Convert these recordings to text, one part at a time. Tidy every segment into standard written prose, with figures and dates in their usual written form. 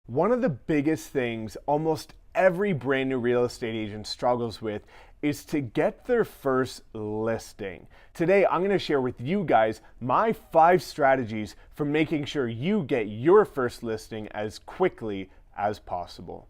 One of the biggest things almost every brand new real estate agent struggles with is to get their first listing. Today, I'm going to share with you guys my 5 strategies for making sure you get your first listing as quickly as possible.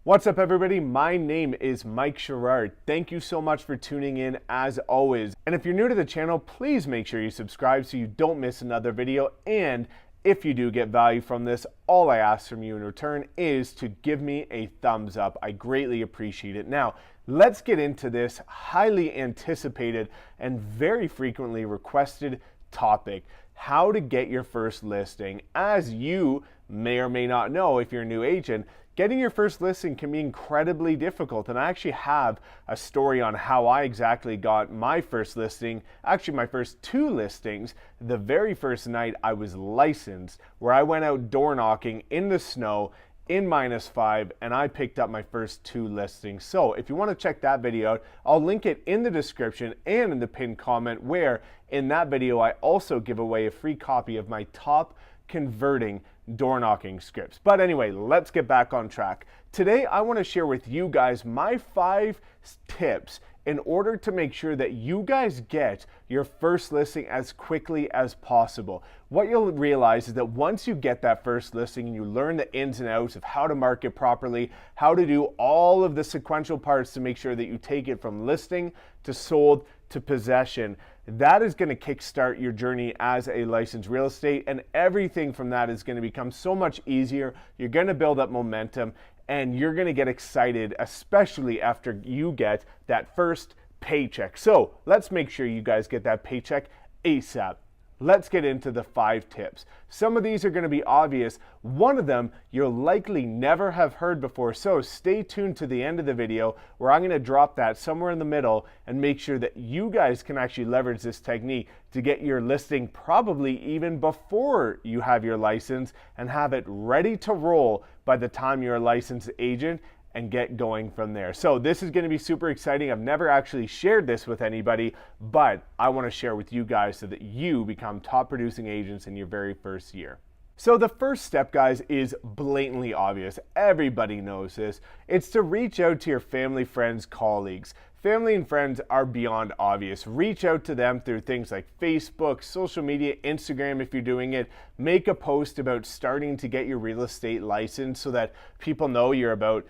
What's up, everybody? My name is Mike Sherrard. Thank you so much for tuning in as always. And if you're new to the channel, please make sure you subscribe so you don't miss another video. And if you do get value from this, all I ask from you in return is to give me a thumbs up. I greatly appreciate it. Now, let's get into this highly anticipated and very frequently requested topic: how to get your first listing. As you may or may not know, if you're a new agent, getting your first listing can be incredibly difficult, and I actually have a story on how I exactly got my first listing, actually my first 2 listings, the very first night I was licensed, where I went out door knocking in the snow in -5, and I picked up my first 2 listings. So if you want to check that video out, I'll link it in the description and in the pinned comment, where in that video I also give away a free copy of my top converting door knocking scripts. But anyway, let's get back on track. Today, I want to share with you guys my 5 tips in order to make sure that you guys get your first listing as quickly as possible. What you'll realize is that once you get that first listing and you learn the ins and outs of how to market properly, how to do all of the sequential parts to make sure that you take it from listing to sold to possession, that is going to kickstart your journey as a licensed real estate, and everything from that is going to become so much easier. You're going to build up momentum, and you're going to get excited, especially after you get that first paycheck. So let's make sure you guys get that paycheck ASAP. Let's get into the 5 tips. Some of these are going to be obvious. One of them you'll likely never have heard before, so stay tuned to the end of the video, where I'm going to drop that somewhere in the middle and make sure that you guys can actually leverage this technique to get your listing probably even before you have your license, and have it ready to roll by the time you're a licensed agent, and get going from there. So this is going to be super exciting. I've never actually shared this with anybody, but I want to share with you guys so that you become top producing agents in your very first year. So the first step, guys, is blatantly obvious. Everybody knows this. It's to reach out to your family, friends, colleagues. Family and friends are beyond obvious. Reach out to them through things like Facebook, social media, Instagram if you're doing it. Make a post about starting to get your real estate license so that people know you're about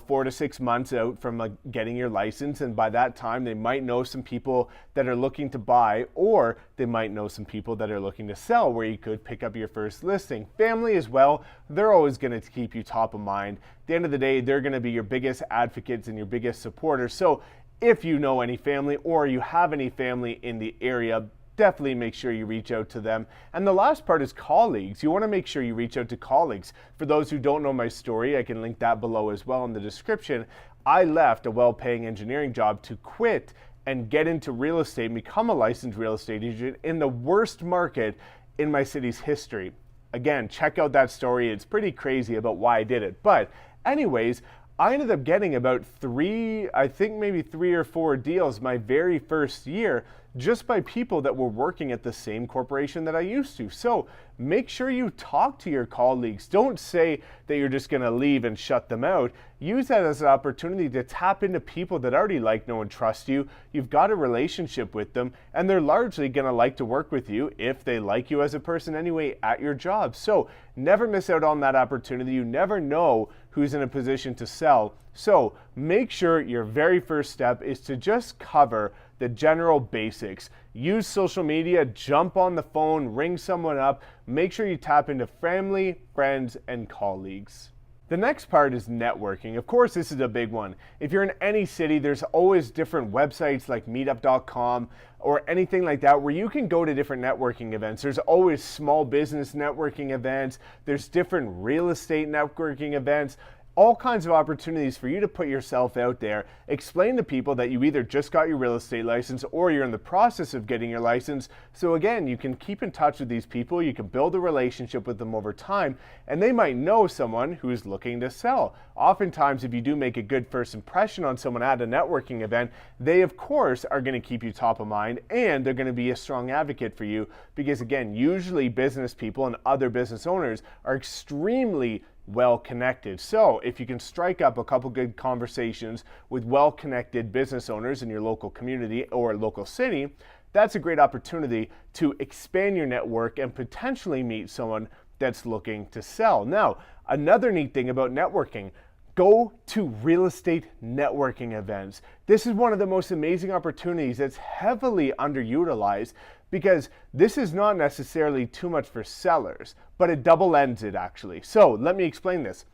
4 to 6 months out from getting your license, and by that time they might know some people that are looking to buy, or they might know some people that are looking to sell, where you could pick up your first listing. Family as well, they're always going to keep you top of mind. At the end of the day, they're going to be your biggest advocates and your biggest supporters. So if you know any family or you have any family in the area, definitely make sure you reach out to them. And the last part is colleagues. You want to make sure you reach out to colleagues. For those who don't know my story, I can link that below as well in the description. I left a well-paying engineering job to quit and get into real estate and become a licensed real estate agent in the worst market in my city's history. Again, check out that story. It's pretty crazy about why I did it. But anyways, I ended up getting about 3 or 4 deals my very first year, just by people that were working at the same corporation that I used to. So make sure you talk to your colleagues. Don't say that you're just going to leave and shut them out. Use that as an opportunity to tap into people that already like, know, and trust you. You've got a relationship with them, and they're largely going to like to work with you if they like you as a person anyway at your job. So never miss out on that opportunity. You never know who's in a position to sell. So make sure your very first step is to just cover the general basics. Use social media, jump on the phone, ring someone up. Make sure you tap into family, friends, and colleagues. The next part is networking. Of course, this is a big one. If you're in any city, there's always different websites like meetup.com or anything like that where you can go to different networking events. There's always small business networking events. There's different real estate networking events. all kinds of opportunities for you to put yourself out there, explain to people that you either just got your real estate license or you're in the process of getting your license. So again, you can keep in touch with these people, you can build a relationship with them over time, and they might know someone who's looking to sell. Oftentimes, if you do make a good first impression on someone at a networking event, they of course are going to keep you top of mind, and they're going to be a strong advocate for you, because again, usually business people and other business owners are extremely well connected. So if you can strike up a couple good conversations with well connected business owners in your local community or local city, that's a great opportunity to expand your network and potentially meet someone that's looking to sell. Now, another neat thing about networking, go to real estate networking events. This is one of the most amazing opportunities that's heavily underutilized, because this is not necessarily too much for sellers, but it double-ends it actually. So let me explain this.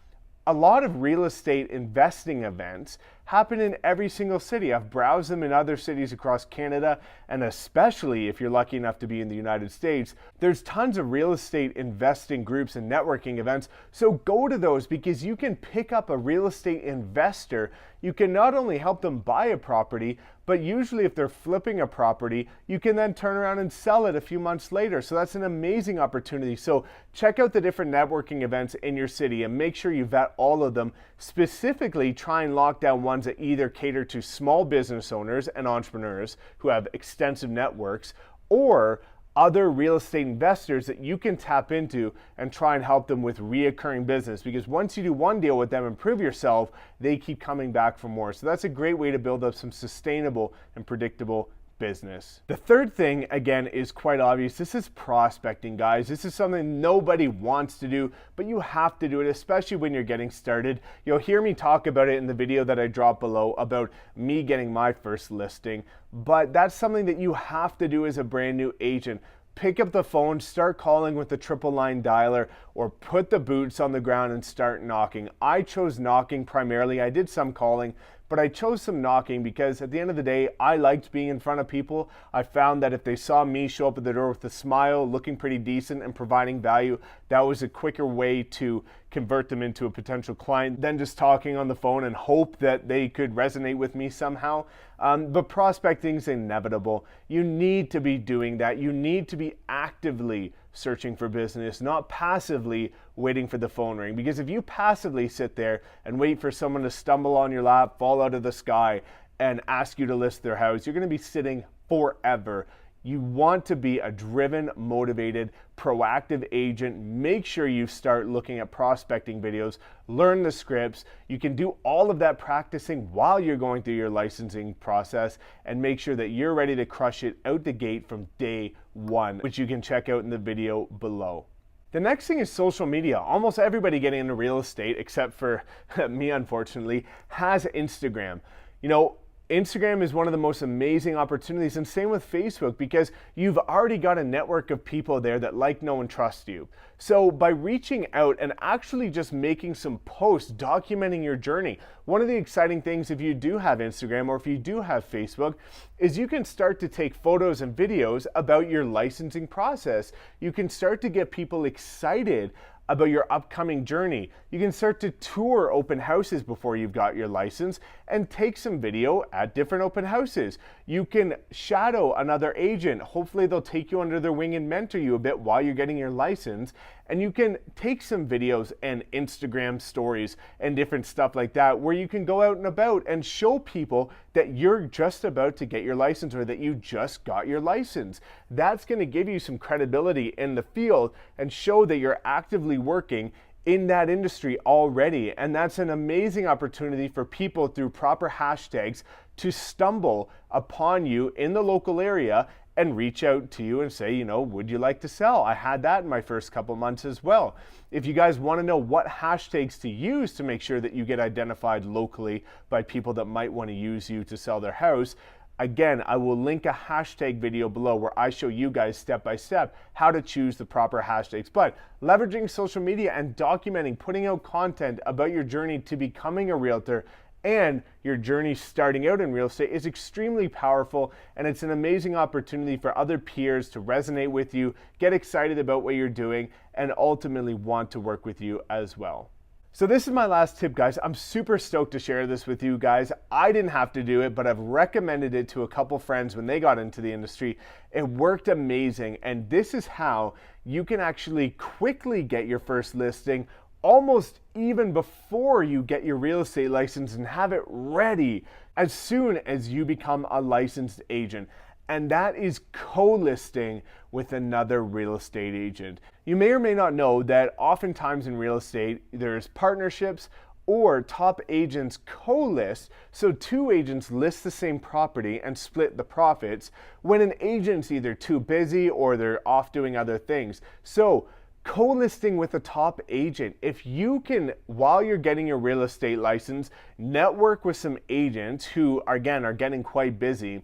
A lot of real estate investing events happen in every single city. I've browsed them in other cities across Canada, and especially if you're lucky enough to be in the United States, there's tons of real estate investing groups and networking events. So go to those, because you can pick up a real estate investor. You can not only help them buy a property, but usually if they're flipping a property, you can then turn around and sell it a few months later. So that's an amazing opportunity. So check out the different networking events in your city and make sure you vet all of them. Specifically, try and lock down ones that either cater to small business owners and entrepreneurs who have extensive networks, or other real estate investors that you can tap into and try and help them with reoccurring business, because once you do one deal with them and prove yourself, they keep coming back for more. So that's a great way to build up some sustainable and predictable business. The third thing, again, is quite obvious. This is prospecting, guys. This is something nobody wants to do, but you have to do it, especially when you're getting started. You'll hear me talk about it in the video that I dropped below about me getting my first listing, but that's something that you have to do as a brand new agent. Pick up the phone, start calling with the triple line dialer, or put the boots on the ground and start knocking. I chose knocking primarily. I did some calling, but I chose some knocking because at the end of the day, I liked being in front of people. I found that if they saw me show up at the door with a smile, looking pretty decent and providing value, that was a quicker way to convert them into a potential client than just talking on the phone and hope that they could resonate with me somehow. But prospecting is inevitable. You need to be doing that. You need to be actively searching for business, not passively waiting for the phone ring. Because if you passively sit there and wait for someone to stumble on your lap, fall out of the sky, and ask you to list their house, you're going to be sitting forever. You want to be a driven, motivated, proactive agent. Make sure you start looking at prospecting videos, learn the scripts. You can do all of that practicing while you're going through your licensing process, and make sure that you're ready to crush it out the gate from day one, which you can check out in the video below. The next thing is social media. Almost everybody getting into real estate, except for me, unfortunately, has Instagram. You know, Instagram is one of the most amazing opportunities, and same with Facebook, because you've already got a network of people there that like, know, and trust you. So by reaching out and actually just making some posts documenting your journey, one of the exciting things if you do have Instagram or if you do have Facebook is you can start to take photos and videos about your licensing process. You can start to get people excited about your upcoming journey. You can start to tour open houses before you've got your license and take some video at different open houses. You can shadow another agent. Hopefully they'll take you under their wing and mentor you a bit while you're getting your license. And you can take some videos and Instagram stories and different stuff like that, where you can go out and about and show people that you're just about to get your license or that you just got your license. That's going to give you some credibility in the field and show that you're actively working in that industry already. And that's an amazing opportunity for people through proper hashtags to stumble upon you in the local area and reach out to you and say, you know, would you like to sell? I had that in my first couple months as well. If you guys want to know what hashtags to use to make sure that you get identified locally by people that might want to use you to sell their house, again, I will link a hashtag video below where I show you guys step by step how to choose the proper hashtags. But leveraging social media and documenting, putting out content about your journey to becoming a realtor and your journey starting out in real estate is extremely powerful, and it's an amazing opportunity for other peers to resonate with you, get excited about what you're doing, and ultimately want to work with you as well. So this is my last tip, guys. I'm super stoked to share this with you guys. I didn't have to do it, but I've recommended it to a couple friends when they got into the industry. It worked amazing, and this is how you can actually quickly get your first listing almost even before you get your real estate license and have it ready as soon as you become a licensed agent. And that is co-listing with another real estate agent. You may or may not know that oftentimes in real estate, there's partnerships or top agents co-list, so two agents list the same property and split the profits when an agent's either too busy or they're off doing other things. So co-listing with a top agent, if you can, while you're getting your real estate license, network with some agents who, again, are getting quite busy,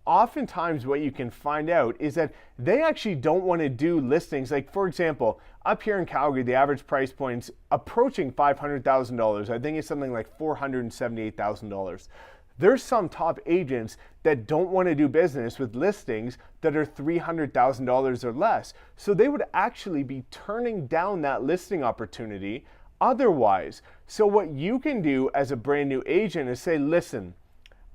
oftentimes what you can find out is that they actually don't want to do listings. Like, for example, up here in Calgary, the average price point's approaching $500,000. I think it's something like $478,000. There's some top agents that don't want to do business with listings that are $300,000 or less. So they would actually be turning down that listing opportunity otherwise. So what you can do as a brand new agent is say, listen,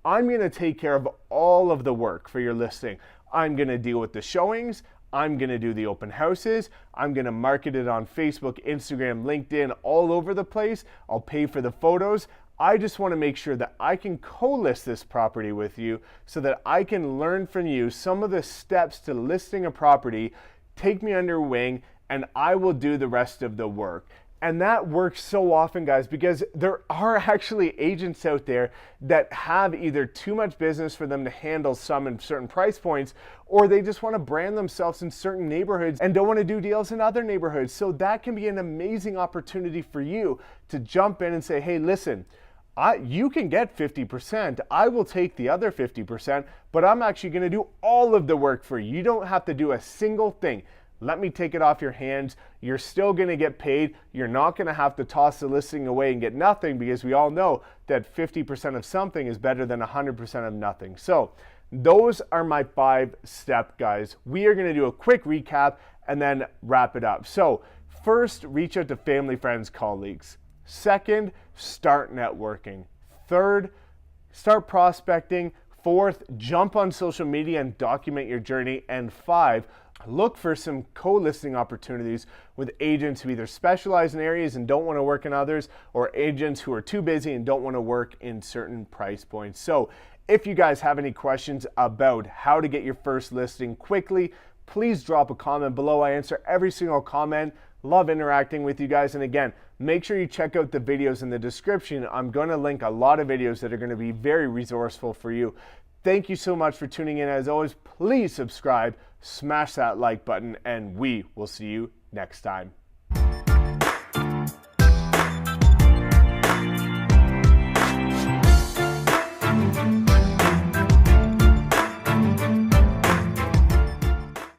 I'm going to take care of all of the work for your listing. I'm going to deal with the showings. I'm going to do the open houses. I'm going to market it on Facebook, Instagram, LinkedIn, all over the place. I'll pay for the photos. I just want to make sure that I can co-list this property with you so that I can learn from you some of the steps to listing a property, take me under wing, and I will do the rest of the work. And that works so often, guys, because there are actually agents out there that have either too much business for them to handle some in certain price points, or they just want to brand themselves in certain neighborhoods and don't want to do deals in other neighborhoods. So that can be an amazing opportunity for you to jump in and say, hey, listen, you can get 50%. I will take the other 50%, but I'm actually going to do all of the work for you. You don't have to do a single thing. Let me take it off your hands. You're still going to get paid. You're not going to have to toss the listing away and get nothing, because we all know that 50% of something is better than 100% of nothing. So those are my 5-step, guys. We are going to do a quick recap and then wrap it up. So first, reach out to family, friends, colleagues. Second, start networking. Third, start prospecting. Fourth, jump on social media and document your journey. And 5, look for some co-listing opportunities with agents who either specialize in areas and don't want to work in others, or agents who are too busy and don't want to work in certain price points. So if you guys have any questions about how to get your first listing quickly, please drop a comment below. I answer every single comment. Love interacting with you guys. And again, make sure you check out the videos in the description. I'm going to link a lot of videos that are going to be very resourceful for you. Thank you so much for tuning in. As always, please subscribe, smash that like button, and we will see you next time.